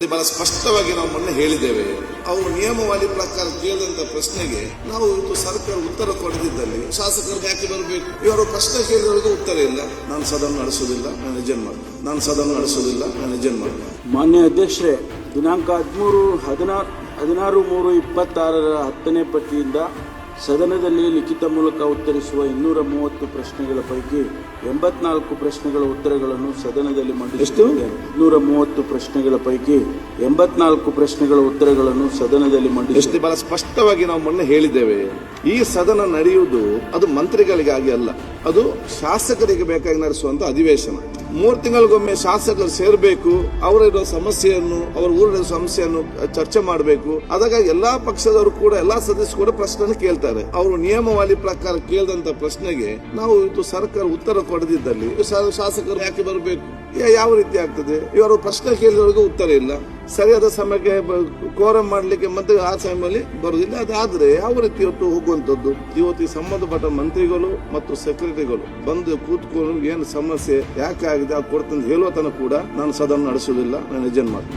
ಬಹಳ ಸ್ಪಷ್ಟವಾಗಿ ನಾವು ಮೊನ್ನೆ ಹೇಳಿದ್ದೇವೆ. ಅವರು ನಿಯಮವಾದಿ ಪ್ರಕಾರ ಕೇಳಿದಂತ ಪ್ರಶ್ನೆಗೆ ನಾವು ಇವತ್ತು ಸರ್ಕಾರ ಉತ್ತರ ಕೊಡದಿದ್ದಲ್ಲಿ ಶಾಸಕರು ಯಾಕೆ ಬರಬೇಕು? ಇವರು ಪ್ರಶ್ನೆ ಕೇಳಿದವರಿಗೆ ಉತ್ತರ ಇಲ್ಲ. ನಾನು ಸದನ ನಡೆಸುವುದಿಲ್ಲ, ನಾನು ನಿಜನ್ ಮಾಡ್ತೀನಿ. ನಾನು ಸದನ ನಡೆಸುವುದಿಲ್ಲ, ನಾನು ನಿಜನ್ ಮಾಡ್ತೀನಿ. ಮಾನ್ಯ ಅಧ್ಯಕ್ಷರೇ, ದಿನಾಂಕ 13/16/2026 10ನೇ ಪಟ್ಟಿಯಿಂದ ಸದನದಲ್ಲಿ ಲಿಖಿತ ಮೂಲಕ ಉತ್ತರಿಸುವ 230 ಪ್ರಶ್ನೆಗಳ ಪೈಕಿ 84 ಪ್ರಶ್ನೆಗಳ ಉತ್ತರಗಳನ್ನು ಸದನದಲ್ಲಿ ಮಂಡಿಸಿದ್ದೇವೆ. 230 ಪ್ರಶ್ನೆಗಳ ಪೈಕಿ 84 ಪ್ರಶ್ನೆಗಳ ಉತ್ತರಗಳನ್ನು ಸದನದಲ್ಲಿ ಮಂಡಿಸಿದ್ದೇವೆ. ಬಹಳ ಸ್ಪಷ್ಟವಾಗಿ ನಾವು ಮೊನ್ನೆ ಹೇಳಿದ್ದೇವೆ. ಈ ಸದನ ನಡೆಯುವುದು ಅದು ಮಂತ್ರಿಗಳಿಗಾಗಿ ಅಲ್ಲ, ಅದು ಶಾಸಕರಿಗೆ ಬೇಕಾಗಿ ನಡೆಸುವಂತ ಅಧಿವೇಶನ. 3 ತಿಂಗಳಿಗೊಮ್ಮೆ ಶಾಸಕರು ಸೇರಬೇಕು, ಅವರ ಸಮಸ್ಯೆಯನ್ನು, ಅವರ ಊರಿನ ಸಮಸ್ಯೆಯನ್ನು ಚರ್ಚೆ ಮಾಡಬೇಕು. ಅದಕ್ಕಾಗಿ ಎಲ್ಲಾ ಪಕ್ಷದವರು ಕೂಡ, ಎಲ್ಲಾ ಸದಸ್ಯರು ಕೂಡ ಪ್ರಶ್ನೆ ಕೇಳ್ತಾರೆ. ಅವರು ನಿಯಮವಾದಿ ಪ್ರಕಾರ ಕೇಳಿದಂತ ಪ್ರಶ್ನೆಗೆ ನಾವು ಇವತ್ತು ಸರ್ಕಾರ ಉತ್ತರ ಕೊಡದಿದ್ದಲ್ಲಿ ಶಾಸಕರು ಯಾಕೆ ಬರಬೇಕು? ಯಾವ ರೀತಿ ಆಗ್ತದೆ? ಇವರು ಪ್ರಶ್ನೆ ಕೇಳಿದವರಿಗೆ ಉತ್ತರ ಇಲ್ಲ, ಸರಿಯಾದ ಸಮಯಕ್ಕೆ ಕೋರಂ ಮಾಡಲಿಕ್ಕೆ ಮತ್ತೆ ಆ ಸಮಯದಲ್ಲಿ ಬರುವುದಿಲ್ಲ. ಅದಾದ್ರೆ ಯಾವ ರೀತಿ ಇವತ್ತು ಹೋಗುವಂತದ್ದು? ಇವತ್ತು ಸಂಬಂಧಪಟ್ಟ ಮಂತ್ರಿಗಳು ಮತ್ತು ಸೆಕ್ರೆಟರಿಗಳು ಬಂದು ಕೂತ್ಕೊಂಡು ಏನು ಸಮಸ್ಯೆ ಯಾಕೆ ಆಗಿದೆ ಅದು ಕೊಡ್ತಂದು ಹೇಳುವ ತನಕ ಕೂಡ ನಾನು ಸದನ ನಡೆಸುವುದಿಲ್ಲ, ನಾನು ನಿಜನ್ ಮಾಡ್ತೀನಿ.